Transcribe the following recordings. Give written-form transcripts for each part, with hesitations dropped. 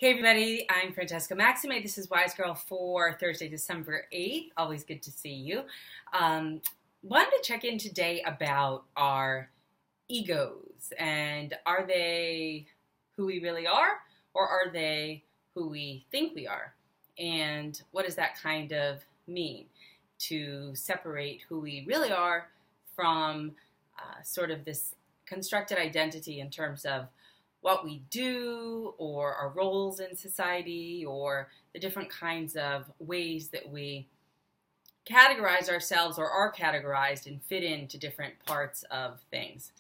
Hey everybody, I'm Francesca Maxime. This is WiseGirl for Thursday, December 8th. Always good to see you. Wanted to check in today about our egos, and are they who we really are, or are they who we think we are? And what does that kind of mean to separate who we really are from sort of this constructed identity in terms of what we do or our roles in society or the different kinds of ways that we categorize ourselves or are categorized and fit into different parts of things.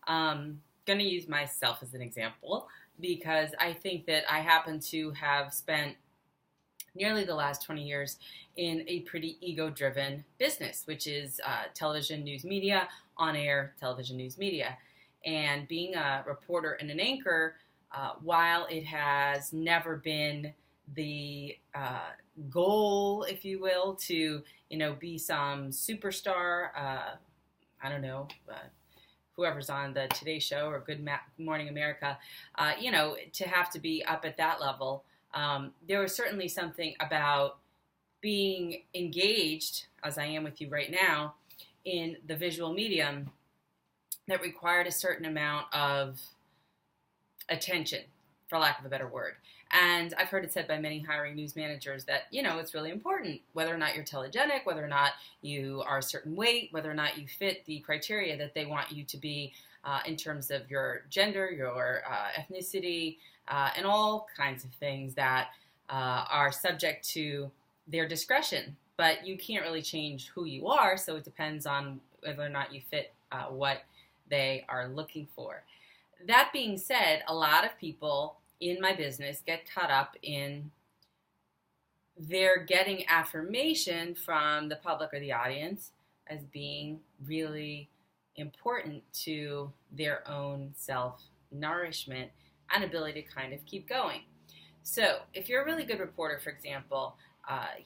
I'm going to use myself as an example because I think that I happen to have spent nearly the last 20 years in a pretty ego-driven business, which is television news media, on-air television news media. And being a reporter and an anchor, while it has never been the goal, if you will, to be some superstar, whoever's on the Today Show or Good Morning America, to have to be up at that level, there was certainly something about being engaged, as I am with you right now, in the visual medium that required a certain amount of attention, for lack of a better word. And I've heard it said by many hiring news managers that, it's really important whether or not you're telegenic, whether or not you are a certain weight, whether or not you fit the criteria that they want you to be in terms of your gender, your ethnicity, and all kinds of things that are subject to their discretion. But you can't really change who you are, so it depends on whether or not you fit what they are looking for. That being said, a lot of people in my business get caught up in their getting affirmation from the public or the audience as being really important to their own self-nourishment and ability to kind of keep going. So if you're a really good reporter, for example,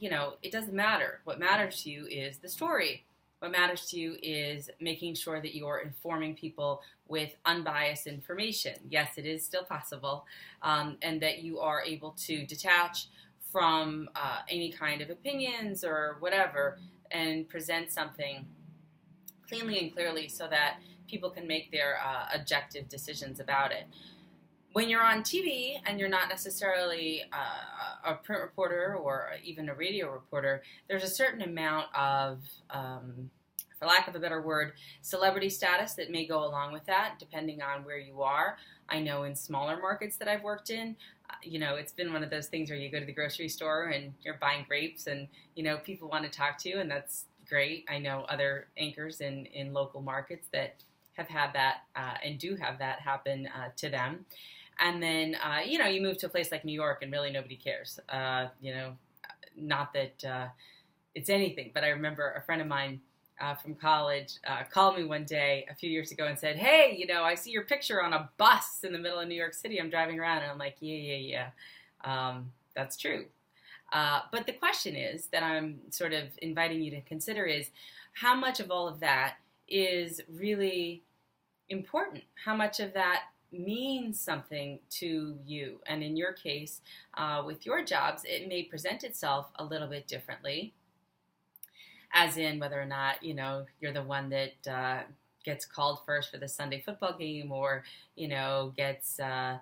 it doesn't matter. What matters to you is the story. What matters to you is making sure that you're informing people with unbiased information. Yes, it is still possible, and that you are able to detach from any kind of opinions or whatever and present something cleanly and clearly so that people can make their objective decisions about it. When you're on TV and you're not necessarily a print reporter or even a radio reporter, there's a certain amount of, for lack of a better word, celebrity status that may go along with that, depending on where you are. I know in smaller markets that I've worked in, it's been one of those things where you go to the grocery store and you're buying grapes and, people want to talk to you, and that's great. I know other anchors in local markets that have had that and do have that happen to them. And then, you move to a place like New York and really nobody cares. Not that it's anything, but I remember a friend of mine from college called me one day a few years ago and said, hey, I see your picture on a bus in the middle of New York City. I'm driving around. And I'm like, yeah. That's true. But the question is that I'm sort of inviting you to consider is how much of all of that is really important? How much of that means something to you? And in your case, with your jobs, it may present itself a little bit differently, as in whether or not, you're the one that gets called first for the Sunday football game or, gets, an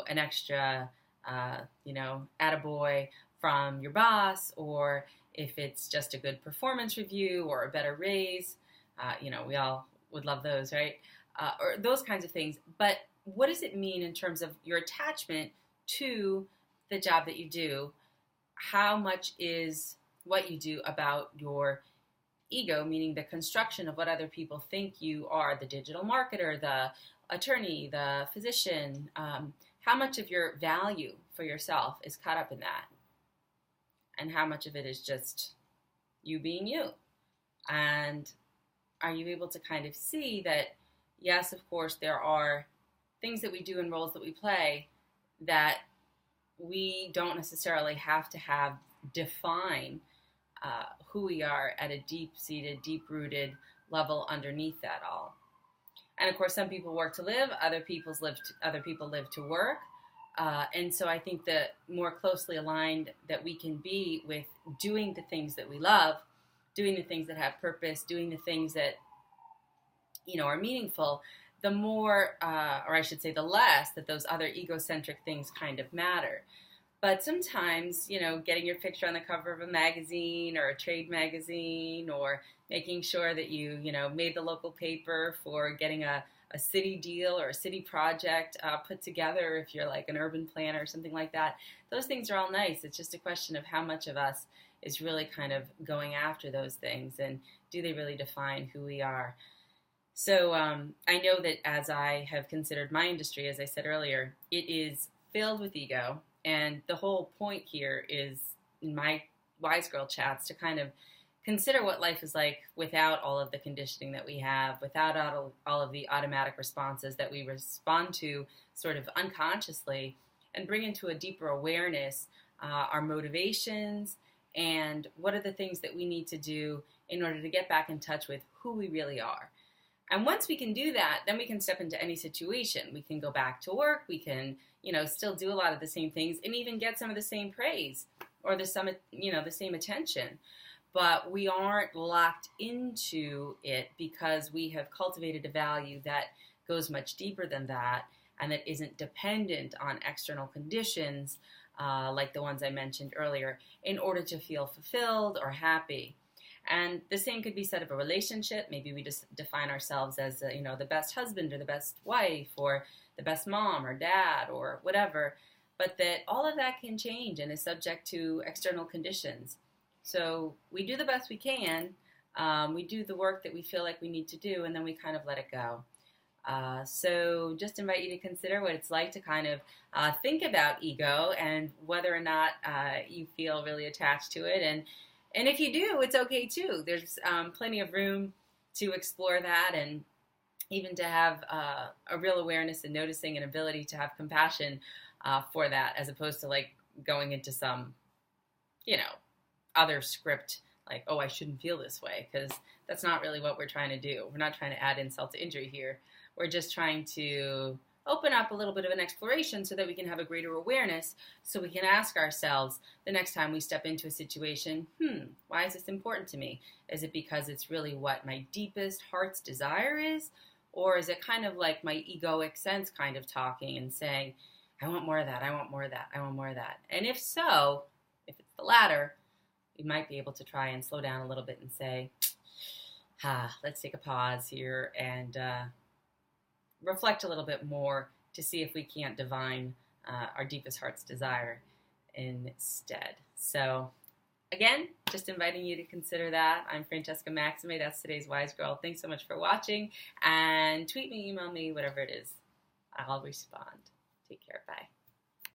extra, attaboy from your boss, or if it's just a good performance review or a better raise. We all would love those, right? Or those kinds of things. But what does it mean in terms of your attachment to the job that you do? How much is what you do about your ego, meaning the construction of what other people think you are, the digital marketer, the attorney, the physician? How much of your value for yourself is caught up in that? And how much of it is just you being you? And are you able to kind of see that, yes, of course, there are things that we do and roles that we play that we don't necessarily have to have define who we are at a deep-seated, deep-rooted level underneath that all. And of course, some people work to live, other people live to work. And so I think the more closely aligned that we can be with doing the things that we love, doing the things that have purpose, doing the things that, are meaningful, the more, or I should say the less, that those other egocentric things kind of matter. But sometimes, getting your picture on the cover of a magazine or a trade magazine, or making sure that you, made the local paper for getting a city deal or a city project put together, if you're like an urban planner or something like that, those things are all nice. It's just a question of how much of us is really kind of going after those things, and do they really define who we are? So I know that as I have considered my industry, as I said earlier, it is filled with ego. And the whole point here is, in my WiseGirl chats, to kind of consider what life is like without all of the conditioning that we have, without all of the automatic responses that we respond to sort of unconsciously, and bring into a deeper awareness our motivations and what are the things that we need to do in order to get back in touch with who we really are. And once we can do that, then we can step into any situation. We can go back to work. We can, still do a lot of the same things and even get some of the same praise or the same attention. But we aren't locked into it because we have cultivated a value that goes much deeper than that, and that isn't dependent on external conditions like the ones I mentioned earlier in order to feel fulfilled or happy. And the same could be said of a relationship. Maybe we just define ourselves as, the best husband or the best wife or the best mom or dad or whatever, but that all of that can change and is subject to external conditions. So we do the best we can. We do the work that we feel like we need to do, and then we kind of let it go. So just invite you to consider what it's like to kind of think about ego and whether or not you feel really attached to it. And if you do, it's okay too. There's plenty of room to explore that, and even to have a real awareness and noticing an ability to have compassion for that, as opposed to like going into some, other script like, oh, I shouldn't feel this way, because that's not really what we're trying to do. We're not trying to add insult to injury here. We're just trying to open up a little bit of an exploration so that we can have a greater awareness, so we can ask ourselves the next time we step into a situation, why is this important to me? Is it because it's really what my deepest heart's desire is? Or is it kind of like my egoic sense kind of talking and saying, I want more of that, I want more of that, I want more of that? And if so, if it's the latter, you might be able to try and slow down a little bit and say, let's take a pause here and reflect a little bit more to see if we can't divine our deepest heart's desire instead. So again, just inviting you to consider that. I'm Francesca Maxime. That's today's Wise Girl. Thanks so much for watching, and tweet me, email me, whatever it is. I'll respond. Take care. Bye.